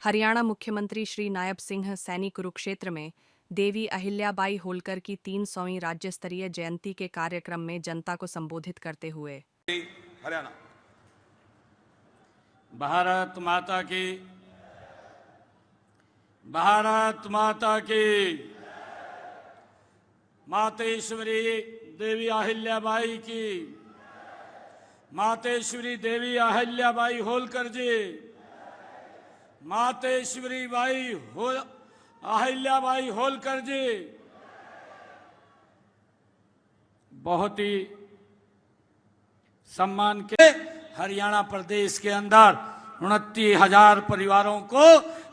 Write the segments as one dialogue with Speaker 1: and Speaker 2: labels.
Speaker 1: हरियाणा मुख्यमंत्री श्री नायब सिंह सैनी कुरुक्षेत्र में देवी अहिल्याबाई होलकर की 300वीं राज्य स्तरीय जयंती के कार्यक्रम में जनता को संबोधित करते हुए
Speaker 2: हरियाणा भारत माता की, भारत माता की, मातेश्वरी देवी अहिल्याबाई की, मातेश्वरी देवी अहिल्याबाई होलकर जी, मातेश्वरी अहिल्याबाई होलकर जी। बहुत ही सम्मान के हरियाणा प्रदेश के अंदर 29,000 परिवारों को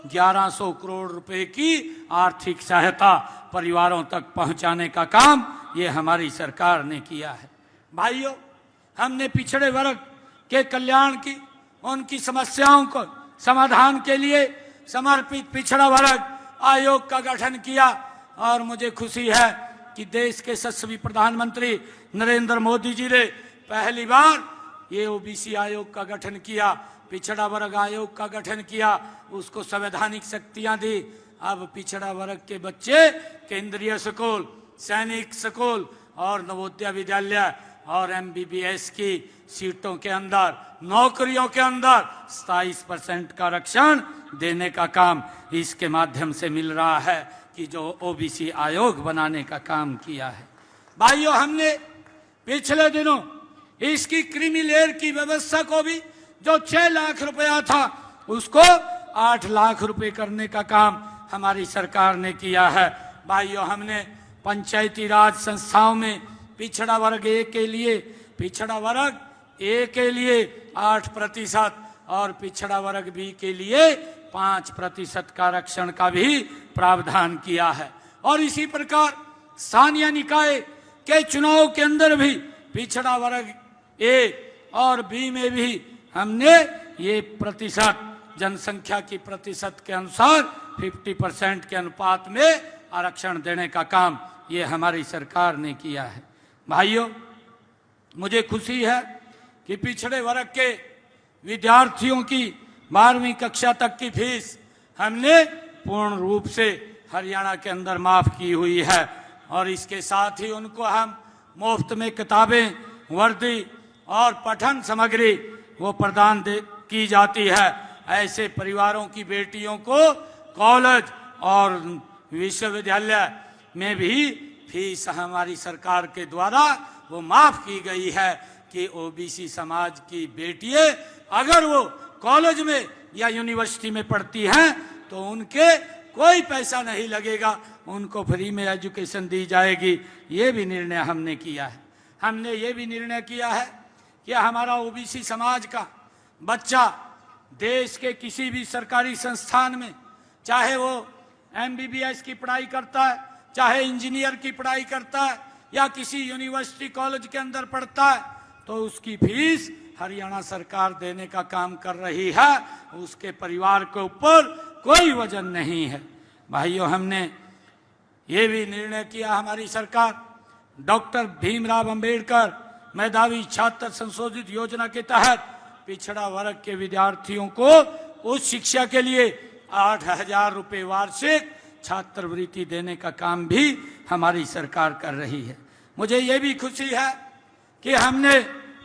Speaker 2: 1100 करोड़ रुपए की आर्थिक सहायता परिवारों तक पहुंचाने का काम ये हमारी सरकार ने किया है। भाइयों, हमने पिछड़े वर्ग के कल्याण की, उनकी समस्याओं को समाधान के लिए समर्पित पिछड़ा वर्ग आयोग का गठन किया और मुझे खुशी है कि देश के यशस्वी प्रधानमंत्री नरेंद्र मोदी जी ने पहली बार ये ओबीसी आयोग का गठन किया, पिछड़ा वर्ग आयोग का गठन किया, उसको संवैधानिक शक्तियां दी। अब पिछड़ा वर्ग के बच्चे केंद्रीय स्कूल, सैनिक स्कूल और नवोदय विद्यालय और एमबीबीएस की सीटों के अंदर, नौकरियों के अंदर 27% का आरक्षण देने का काम इसके माध्यम से मिल रहा है कि जो ओबीसी आयोग बनाने का काम किया है। भाइयों, हमने पिछले दिनों इसकी क्रीमी लेयर की व्यवस्था को भी, जो 6 लाख रुपया था, उसको 8 लाख रुपए करने का काम हमारी सरकार ने किया है। भाइयों, हमने पंचायती राज संस्थाओं में पिछड़ा वर्ग ए के लिए, पिछड़ा वर्ग ए के लिए 8% और पिछड़ा वर्ग बी के लिए 5% का आरक्षण का भी प्रावधान किया है। और इसी प्रकार स्थानीय निकाय के चुनाव के अंदर भी पिछड़ा वर्ग ए और बी में भी हमने ये प्रतिशत, जनसंख्या की प्रतिशत के अनुसार 50% के अनुपात में आरक्षण देने का काम ये हमारी सरकार ने किया है। भाइयों, मुझे खुशी है कि पिछड़े वर्ग के विद्यार्थियों की 12वीं कक्षा तक की फीस हमने पूर्ण रूप से हरियाणा के अंदर माफ की हुई है और इसके साथ ही उनको हम मुफ्त में किताबें, वर्दी और पठन सामग्री वो प्रदान की जाती है। ऐसे परिवारों की बेटियों को कॉलेज और विश्वविद्यालय में भी फीस हमारी सरकार के द्वारा वो माफ की गई है कि ओबीसी समाज की बेटियां अगर वो कॉलेज में या यूनिवर्सिटी में पढ़ती हैं तो उनके कोई पैसा नहीं लगेगा, उनको फ्री में एजुकेशन दी जाएगी। ये भी निर्णय हमने किया है। हमने ये भी निर्णय किया है कि हमारा ओबीसी समाज का बच्चा देश के किसी भी सरकारी संस्थान में, चाहे वो एमबीबीएस की पढ़ाई करता है, चाहे इंजीनियर की पढ़ाई करता है या किसी यूनिवर्सिटी कॉलेज के अंदर पढ़ता है, तो उसकी फीस हरियाणा सरकार देने का काम कर रही है। उसके परिवार के ऊपर कोई वजन नहीं है। भाइयों, हमने ये भी निर्णय किया, हमारी सरकार डॉक्टर भीमराव अंबेडकर मेधावी छात्र संशोधित योजना के तहत पिछड़ा वर्ग के विद्यार्थियों को उच्च शिक्षा के लिए 8,000 रुपये वार्षिक छात्रवृत्ति देने का काम भी हमारी सरकार कर रही है। मुझे ये भी खुशी है कि हमने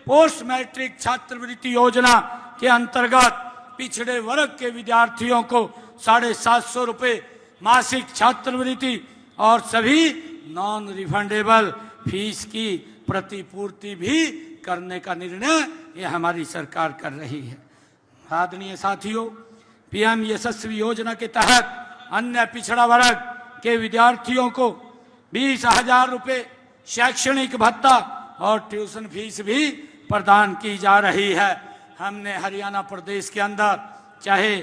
Speaker 2: पोस्ट मैट्रिक छात्रवृत्ति योजना के अंतर्गत पिछड़े वर्ग के विद्यार्थियों को 750 रुपये मासिक छात्रवृत्ति और सभी नॉन रिफंडेबल फीस की प्रतिपूर्ति भी करने का निर्णय ये हमारी सरकार कर रही है। आदरणीय साथियों, पीएम यशस्वी योजना के तहत अन्य पिछड़ा वर्ग के विद्यार्थियों को 20,000 रुपये शैक्षणिक भत्ता और ट्यूशन फीस भी प्रदान की जा रही है। हमने हरियाणा प्रदेश के अंदर चाहे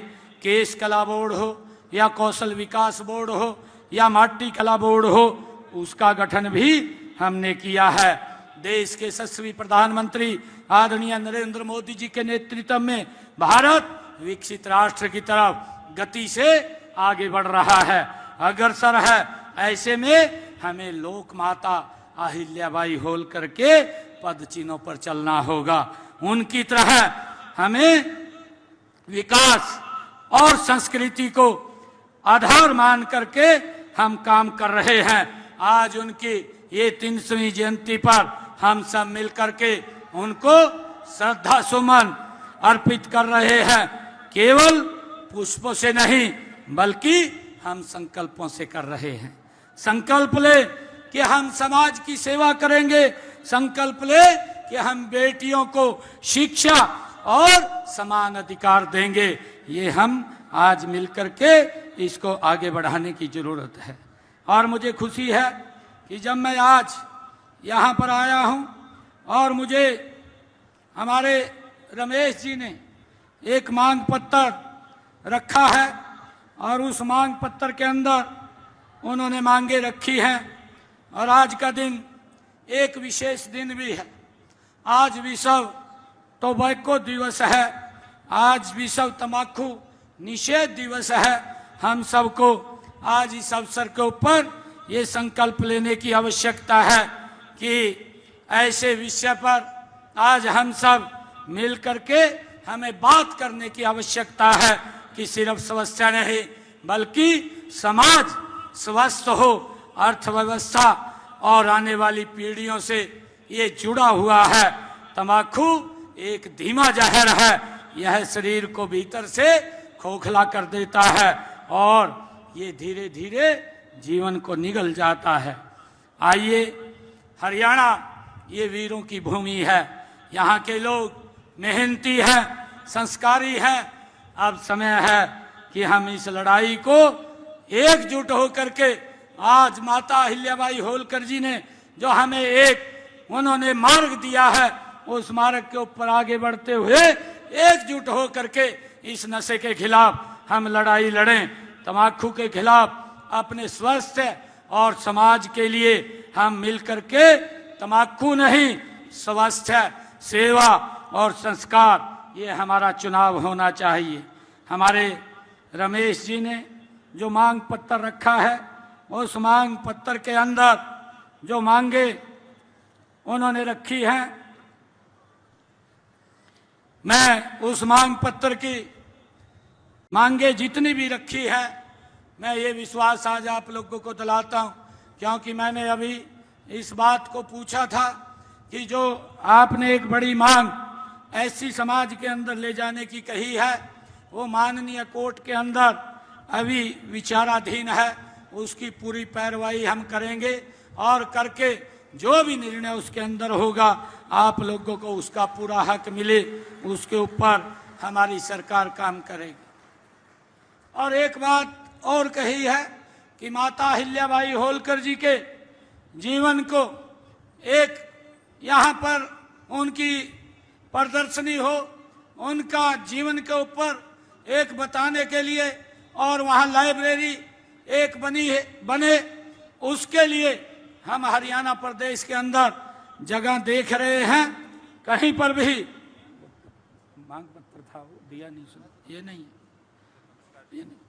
Speaker 2: केश कला बोर्ड हो या कौशल विकास बोर्ड हो या माटी कला बोर्ड हो, उसका गठन भी हमने किया है। देश के यशस्वी प्रधानमंत्री आदरणीय नरेंद्र मोदी जी के नेतृत्व में भारत विकसित राष्ट्र की तरफ गति से आगे बढ़ रहा है, अग्रसर है। ऐसे में हमें लोक माता अहिल्याबाई होलकर के पद चिन्हों पर चलना होगा। उनकी तरह हमें विकास और संस्कृति को आधार मान करके हम काम कर रहे हैं। आज उनकी ये 300वीं जयंती पर हम सब मिलकर के उनको श्रद्धा सुमन अर्पित कर रहे हैं। केवल पुष्पों से नहीं बल्कि हम संकल्पों से कर रहे हैं। संकल्प ले कि हम समाज की सेवा करेंगे, संकल्प ले कि हम बेटियों को शिक्षा और समान अधिकार देंगे। ये हम आज मिलकर के इसको आगे बढ़ाने की जरूरत है। और मुझे खुशी है कि जब मैं आज यहाँ पर आया हूँ और मुझे हमारे रमेश जी ने एक मांग पत्र रखा है और उस मांग पत्र के अंदर उन्होंने मांगे रखी हैं। और आज का दिन एक विशेष दिन भी है। आज विश्व टोबैको दिवस है, आज विश्व तंबाकू निषेध दिवस है। हम सबको आज इस अवसर के ऊपर ये संकल्प लेने की आवश्यकता है कि ऐसे विषय पर आज हम सब मिल करके हमें बात करने की आवश्यकता है कि सिर्फ समस्या नहीं बल्कि समाज स्वस्थ हो, अर्थव्यवस्था और आने वाली पीढ़ियों से ये जुड़ा हुआ है। तंबाकू एक धीमा जहर है, यह शरीर को भीतर से खोखला कर देता है और ये धीरे धीरे जीवन को निगल जाता है। आइए, हरियाणा ये वीरों की भूमि है। यहाँ के लोग मेहनती हैं, संस्कारी हैं। अब समय है कि हम इस लड़ाई को एकजुट होकर के, आज माता अहिल्याबाई होलकर जी ने जो हमें एक उन्होंने मार्ग दिया है, उस मार्ग के ऊपर आगे बढ़ते हुए एकजुट होकर के इस नशे के खिलाफ हम लड़ाई लड़ें। तंबाकू के खिलाफ अपने स्वास्थ्य और समाज के लिए हम मिलकर के तंबाकू नहीं, स्वास्थ्य, सेवा और संस्कार, ये हमारा चुनाव होना चाहिए। हमारे रमेश जी ने जो मांग पत्र रखा है, उस मांग पत्र के अंदर जो मांगे उन्होंने रखी हैं, मैं उस मांग पत्र की मांगे जितनी भी रखी है, मैं ये विश्वास आज आप लोगों को दिलाता हूँ, क्योंकि मैंने अभी इस बात को पूछा था कि जो आपने एक बड़ी मांग ऐसी समाज के अंदर ले जाने की कही है, वो माननीय कोर्ट के अंदर अभी विचाराधीन है। उसकी पूरी पैरवाई हम करेंगे और करके जो भी निर्णय उसके अंदर होगा, आप लोगों को उसका पूरा हक मिले, उसके ऊपर हमारी सरकार काम करेगी। और एक बात और कही है कि माता अहिल्याबाई होलकर जी के जीवन को एक यहाँ पर उनकी प्रदर्शनी हो, उनका जीवन के ऊपर एक बताने के लिए, और वहाँ लाइब्रेरी एक बने, उसके लिए हम हरियाणा प्रदेश के अंदर जगह देख रहे हैं। कहीं पर भी मांग पत्र था, वो दिया नहीं, सुना, ये नहीं, ये नहीं।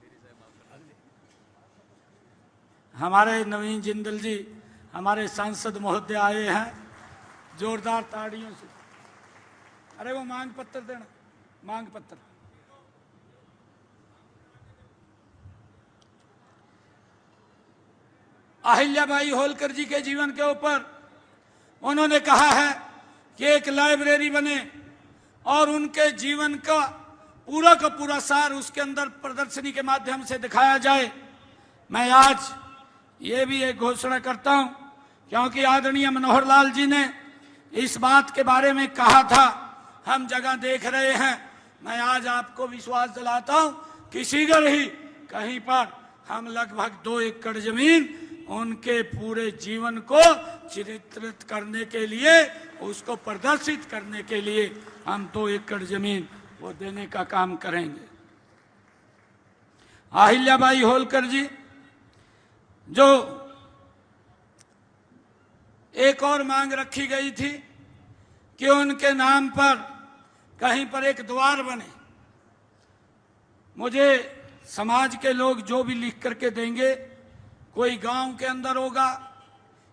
Speaker 2: हमारे नवीन जिंदल जी, हमारे सांसद महोदय आए हैं, जोरदार ताड़ियों से। अरे वो मांग पत्र देना, मांग पत्र। अहिल्याबाई होलकर जी के जीवन के ऊपर उन्होंने कहा है कि एक लाइब्रेरी बने और उनके जीवन का पूरा सार उसके अंदर प्रदर्शनी के माध्यम से दिखाया जाए। मैं आज ये भी एक घोषणा करता हूं, क्योंकि आदरणीय मनोहर लाल जी ने इस बात के बारे में कहा था, हम जगह देख रहे हैं। मैं आज आपको विश्वास दिलाता हूं कि शीघ्र ही कहीं पर हम लगभग 2 एकड़ जमीन उनके पूरे जीवन को चित्रित करने के लिए, उसको प्रदर्शित करने के लिए हम 2 एकड़ जमीन वो देने का काम करेंगे। अहिल्याबाई होलकर जी जो एक और मांग रखी गई थी कि उनके नाम पर कहीं पर एक द्वार बने। मुझे समाज के लोग जो भी लिख करके देंगे, कोई गांव के अंदर होगा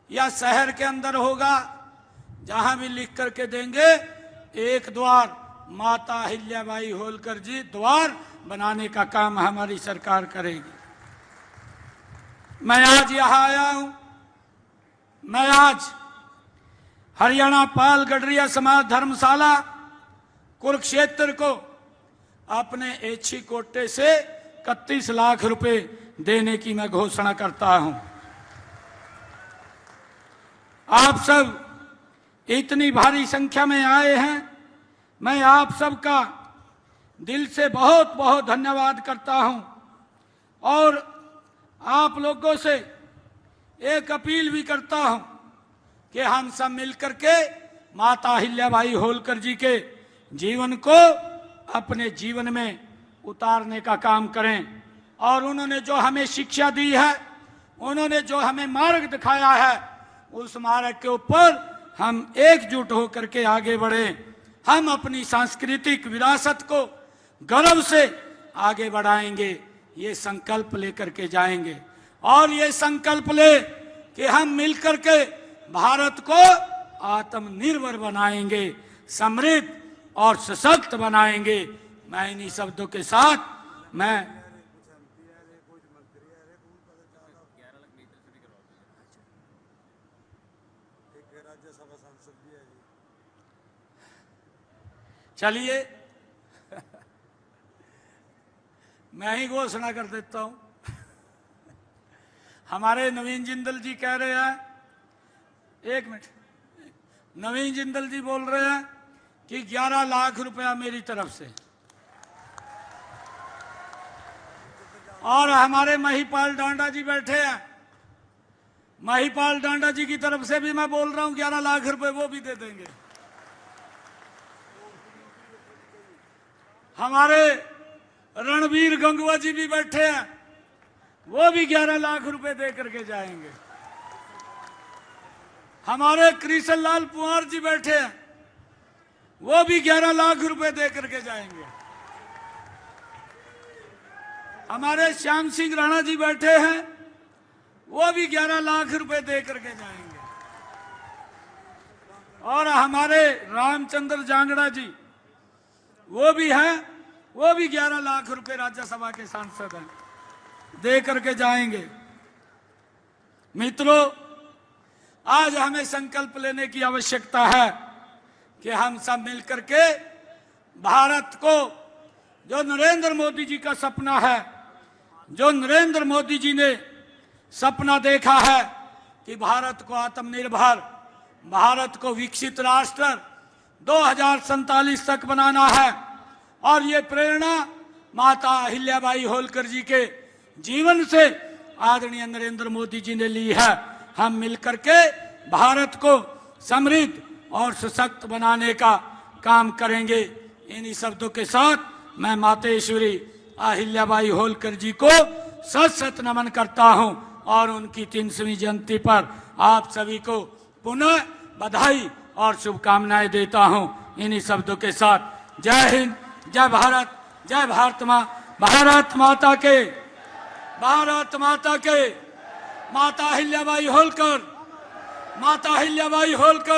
Speaker 2: या शहर के अंदर होगा, जहां भी लिख करके देंगे, एक द्वार माता अहिल्याबाई होलकर जी द्वार बनाने का काम हमारी सरकार करेगी। मैं आज यहां आया हूं, मैं आज हरियाणा पाल गडरिया समाज धर्मशाला कुरुक्षेत्र को अपने ऐच्छिक कोटे से 31 लाख रुपए देने की मैं घोषणा करता हूं। आप सब इतनी भारी संख्या में आए हैं, मैं आप सबका दिल से बहुत बहुत धन्यवाद करता हूं और आप लोगों से एक अपील भी करता हूं कि हम सब मिलकर के माता अहिल्याबाई होलकर जी के जीवन को अपने जीवन में उतारने का काम करें और उन्होंने जो हमें शिक्षा दी है, उन्होंने जो हमें मार्ग दिखाया है, उस मार्ग के ऊपर हम एकजुट होकर के आगे बढ़ें। हम अपनी सांस्कृतिक विरासत को गर्व से आगे बढ़ाएंगे, ये संकल्प लेकर के जाएंगे और ये संकल्प ले कि हम मिलकर के भारत को आत्मनिर्भर बनाएंगे, समृद्ध और सशक्त बनाएंगे। मैं इन्हीं शब्दों के साथ मैं चलिए मैं ही घोषणा कर देता हूं। हमारे नवीन जिंदल जी कह रहे हैं, एक मिनट, नवीन जिंदल जी बोल रहे हैं कि 11 लाख रुपया मेरी तरफ से, और हमारे महिपाल डांडा जी बैठे हैं, महिपाल डांडा जी की तरफ से भी मैं बोल रहा हूं 11 लाख रुपए वो भी दे देंगे। हमारे रणवीर गंगवा जी भी बैठे हैं, वो भी 11 लाख रुपए दे करके जाएंगे। हमारे कृष्ण लाल पुआर जी बैठे हैं, वो भी 11 लाख रुपए दे करके जाएंगे। हमारे श्याम सिंह राणा जी बैठे हैं, वो भी 11 लाख रुपए दे करके जाएंगे। और हमारे रामचंद्र जांगड़ा जी वो भी हैं, वो भी 11 लाख रुपए राज्यसभा के सांसद हैं, दे करके जाएंगे। मित्रों, आज हमें संकल्प लेने की आवश्यकता है कि हम सब मिलकर के भारत को, जो नरेंद्र मोदी जी का सपना है, जो नरेंद्र मोदी जी ने सपना देखा है कि भारत को आत्मनिर्भर, भारत को विकसित राष्ट्र 2047 तक बनाना है, और ये प्रेरणा माता अहिल्याबाई होलकर जी के जीवन से आदरणीय नरेंद्र मोदी जी ने ली है। हम मिलकर के भारत को समृद्ध और सशक्त बनाने का काम करेंगे। इन्हीं शब्दों के साथ मैं मातेश्वरी अहिल्याबाई होलकर जी को सत सत नमन करता हूं और उनकी 300वीं जयंती पर आप सभी को पुनः बधाई और शुभकामनाएं देता हूं। इन्हीं शब्दों के साथ जय हिंद, जय भारत, जय भारत माँ, भारत माता के, भारत माता के, माता अहिल्याबाई होलकर, माता अहिल्याबाई होलकर।